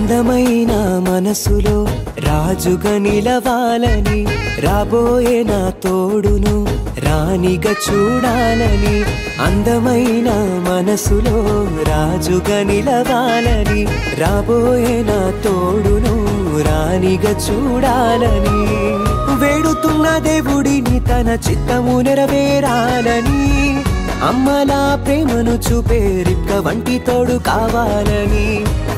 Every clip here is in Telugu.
అందమైన మనసులో రాజుగా నిలవాలని, రాబోయే నా తోడును రాణిగా చూడాలని. అందమైన మనసులో రాజుగా నిలవాలని, రాబోయే నా తోడును రాణిగా చూడాలని. వేడుతున్న దేవుడిని తన చిత్తము నెరవేరాలని, అమ్మలా ప్రేమను చూపే రిక్క వంటి తోడు కావాలని.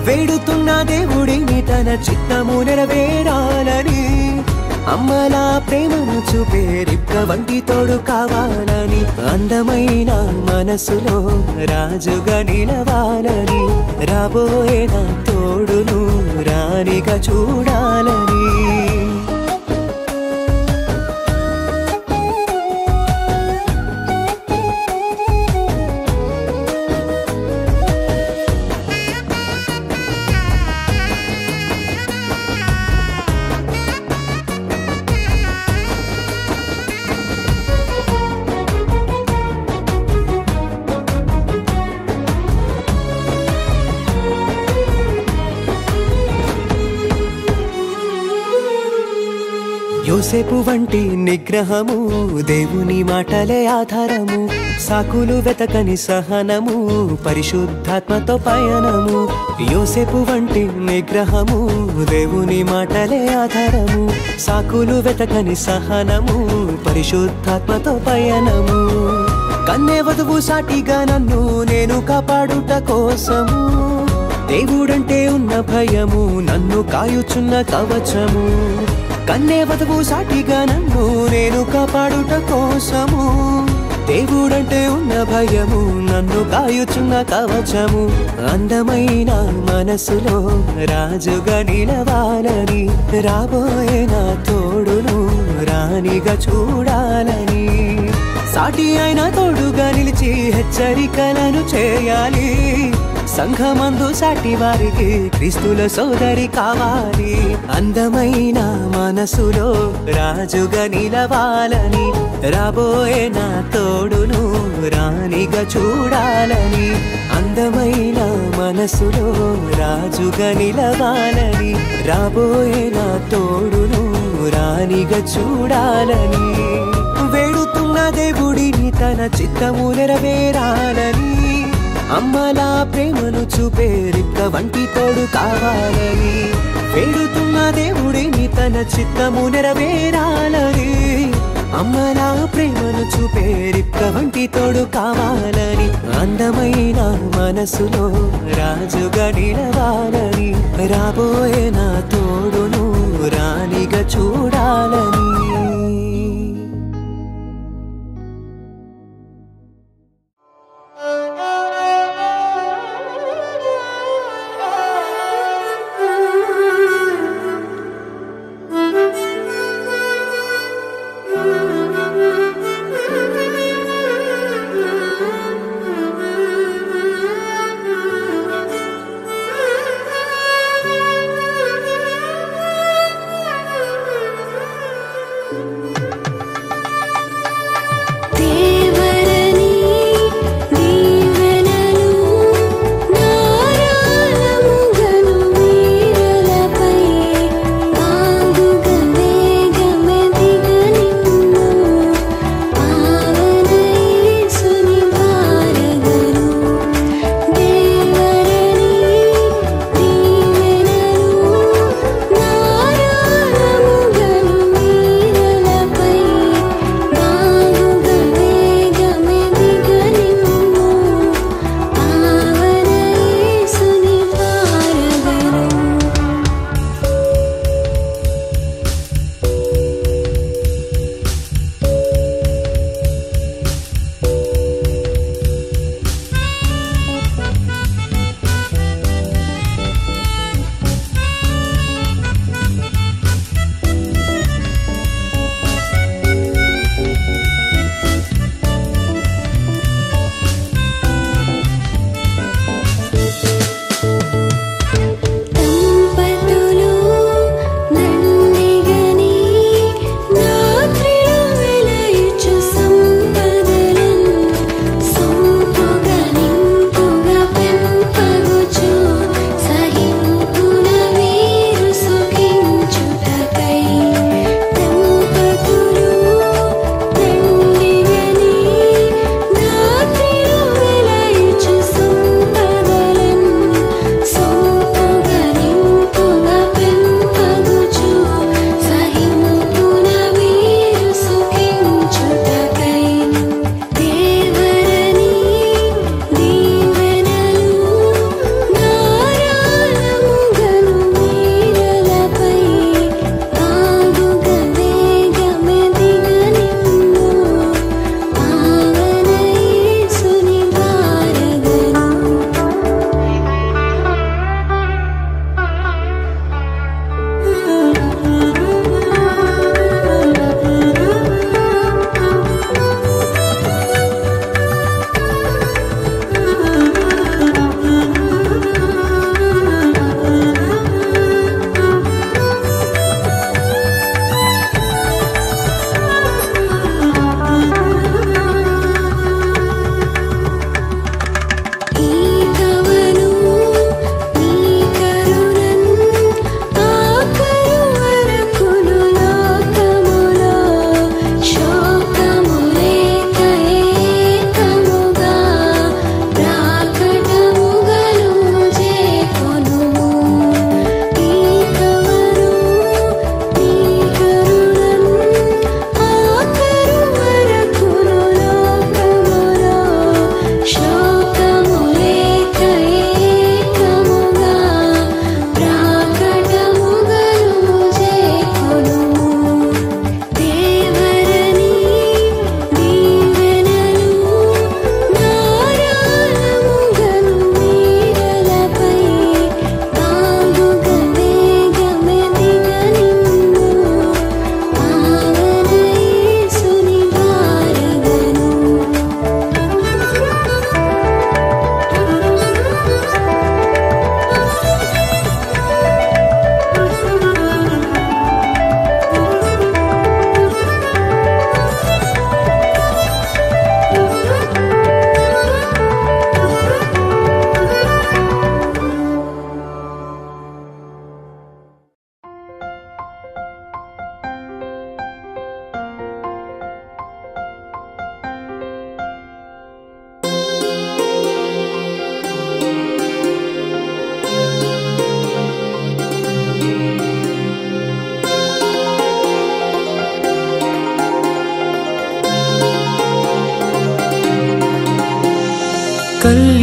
వేడుతున్న దేవుడిని తన చిత్తము నెరవేరాలని, అమ్మలా ప్రేమను చూపే రిక్క వంటి తోడు కావాలని. అందమైన మనసులో రాజుగా నిలవాలని, రాబోయే నా తోడును రాణిగా చూడాలని. యోసేపు వంటి నిగ్రహము, దేవుని మాటలే ఆధారము. సాకులు వెతకని సహనము, పరిశుద్ధాత్మతో పయనము. యోసేపు వంటి నిగ్రహము, దేవుని మాటలే ఆధారము. సాకులు వెతకని సహనము, పరిశుద్ధాత్మతో పయనము. కన్నే వధువు సాటిగా నన్ను నేను కాపాడుట కోసము, దేవుడంటే ఉన్న భయము నన్ను కాయుచున్న కవచము. కన్నే వధువు సాటిగా నన్ను నేను కాపాడుట కోసము, దేవుడంటే ఉన్న భయము నన్ను కాయుచున్న కవచము. అందమైన మనసులో రాజుగా నిలవాలని, రాబోయే నా తోడును రాణిగా చూడాలని. సాటి అయిన తోడుగా నిలిచి హెచ్చరికలను చేయాలి. సంఘమందు సాటి వారికి క్రీస్తుల సోదరి కావాలి. అందమైన మనసులో రాజుగా నిలవాలని, రాబోయే నా తోడును రాణిగా చూడాలని. అందమైన మనసులో రాజుగా నిలవాలని, రాబోయే నా తోడును రాణిగా చూడాలని. వేడుతున్న దేవుడిని తన చిత్తము నెరవేరాలని, అమ్మలా ప్రేమను చూపే రిక్క వంటి తోడు కావాలని. వేడుతున్న దేవుడిని తన చిత్తము నెరవేరాలని, అమ్మలా ప్రేమను చూపే రిక్క వంటి తోడు కావాలని. అందమైన మనసులో రాజుగా నిలవాలని, రాబోయే నా తోడును రాణిగా చూడాలని.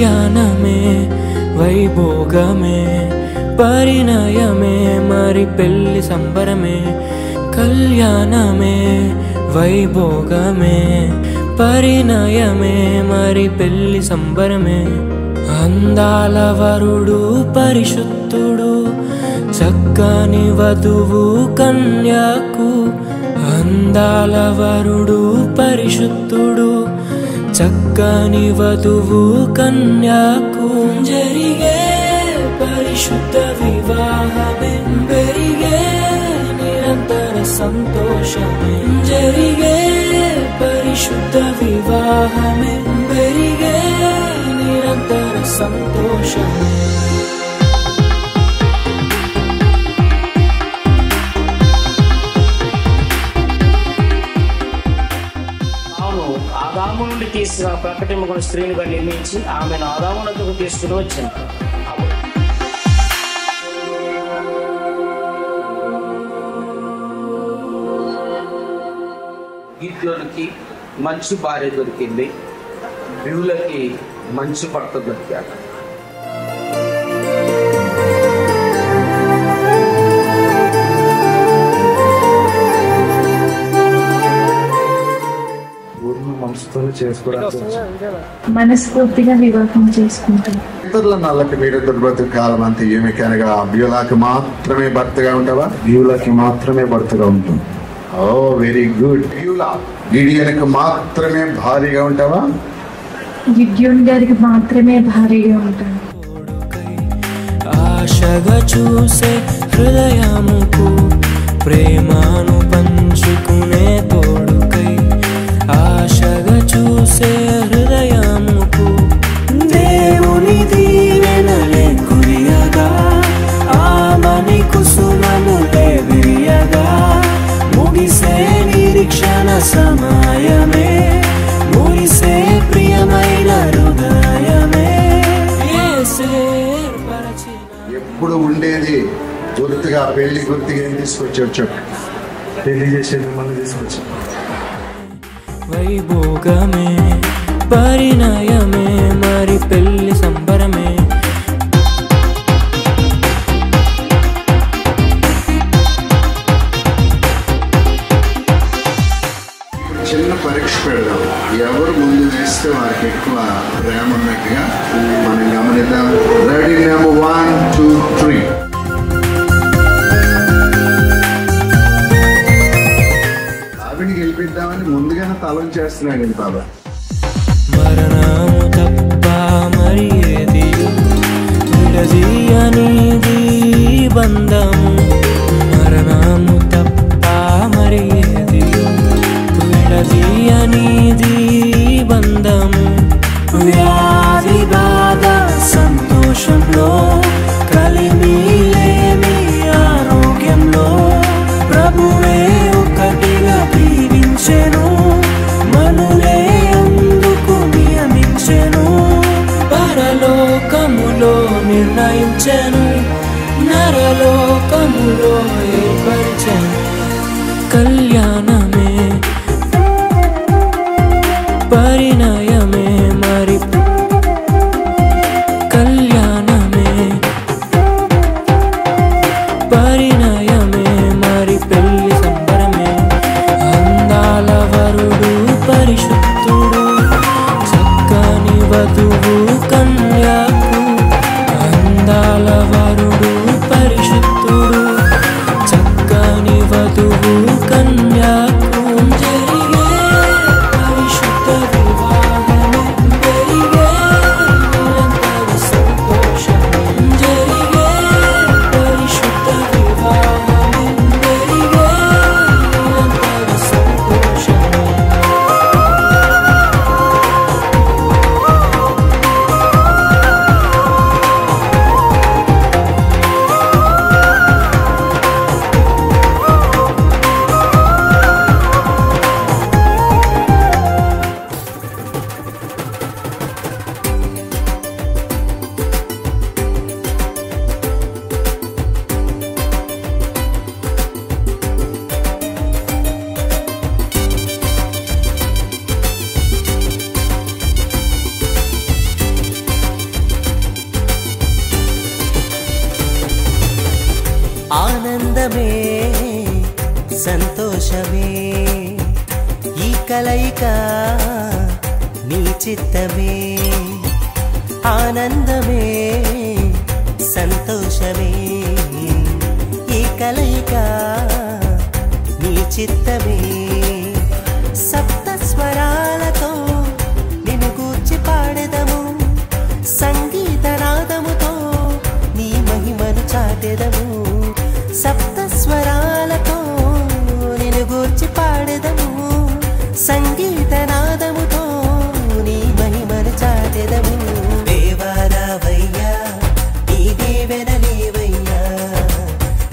కళ్యాణమే వైభోగమే పరిణయమే మరి పెళ్లి సంబరమే కళ్యాణమే వైభోగమే పరిణయమే మరి పెళ్లి సంబరమే అందాల వరుడు పరిశుద్ధుడు చక్కని వధువు కన్యాకు అందాల వరుడు పరిశుద్ధుడు చక్కని వధువు కన్యాకు జరిగే పరిశుద్ధ వివాహమే పెరిగే నిరంతర సంతోషమే జరిగే పరిశుద్ధ వివాహమే పెరిగే నిరంతర సంతోషమే ఆదాము నుండి తీసిన ప్రకటింపుకున్న స్త్రీనిగా నిర్మించి ఆమెను ఆదామునకు తీసుకుని వచ్చింది. గిద్యోనుకి మంచి భార్య దొరికింది, బివులకి మంచి భర్త దొరికాడు. మనస్ఫూర్తిగా వివాహం చేసుకుంటాం. ఇతరుల నల్లకి మీరిద్దరు బ్రతుకు కాలం అంతా ఏమి కనుక బియ్యులకి మాత్రమే భర్తగా ఉంటావా? బియ్యులకి మాత్రమే భర్తగా ఉంటుంది. ఓ వెరీ గుడ్. బియ్యుల గిడియన్కి మాత్రమే భారీగా ఉంటావా? గిడ్యోన్ గారికి మాత్రమే భారీగా ఉంటాను. ఆశగా చూసే హృదయముకు ప్రేమను పంచుకునే తోడుకై ఆశగా చూసే హృదయముకు దేవుని దీవెనలే కురియగా ఆమని కుసుమములే విరియగా ముగిసే నిరీక్షణ సమయమే ముగిసే ప్రియమైన హృదయమే ఎప్పుడు ఉండేది గుర్తుగా పెళ్లి గుర్తుగా ఏం తీసుకొచ్చి పెళ్లి చేసేది మళ్ళీ తీసుకొచ్చి వైభోగమే పరిణయమే మరి పెళ్లి సంబరమే చిన్న పరీక్ష పెడదాం. ఎవరు ముందు వేస్తే వారికి ఎక్కువ ప్రేమ ఉన్నట్టుగా మనం గమనిద్దాం. రెడీ? నెంబర్ 1 2 3. ఆవిడిని గెలిపిద్దామని ముందుగానే తలం చేస్తున్నాడు బాబా. మరణము తప్ప మరి ఏది విడదీయనిది బంధము మరణము తప్ప మరి ఏది విడదీయనిది బంధము వ్యాధి బాధ సంతోషంలో కలిమిలేమి ఆరోగ్యంలో ప్రభువే ఒకటిగా దీవించెను మనులే అందుకు నియమించెను పరలోకములో నిర్ణయించెను నరలోకములో ఏర్పరిచెను కళ్యాణమే పరిణయమే మరి కళ్యాణమే పరిణయమే మరి పెళ్లి సంబరమే అందాల వరుడు పరిశుద్ధుడు చక్కని వధువు కన్యాకు అందాల వరుడు పరిశుద్ధుడు చక్కని వధువు కన్యాకు జరిగే పరిశుద్ధ వివాహమే పెరిగే నిరంతర సంతోషమే జరిగే పరిశుద్ధ వివాహమే పెరిగే నిరంతర సంతోషమే ఆనందమే సంతోషమే ఈ కలయిక నీ చిత్తమే ఆనందమే సంతోషమే ఈ కలయిక నీ చిత్తమే సప్త స్వరాలతో నిన్ను గూర్చి పాడెదము సంగీత నాదముతో నీ మహిమను చాటెదము సప్త స్వరాలతో నిన్ను గూర్చి పాడెదము సంగీత నాదముతో నీ మహిమను చాటెదము దేవారావయ్యా నీ దేవెనలేవయ్యా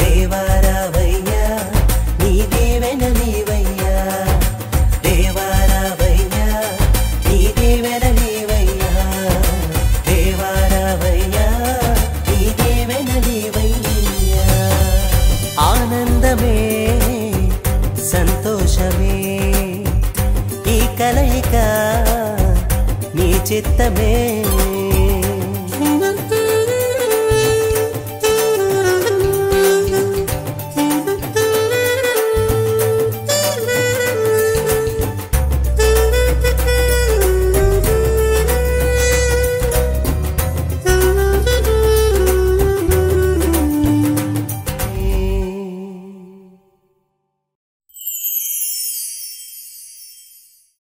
దేవారావయ్యా నీ దేవెనలేవయ్యా దేవారావయ్యా నీ దేవెనలేవయ్యా దేవారావయ్యా నీ దేవెనలేవయ్యా ఆనందమే సంతోషమే ఈ కలయిక నీ చిత్తమే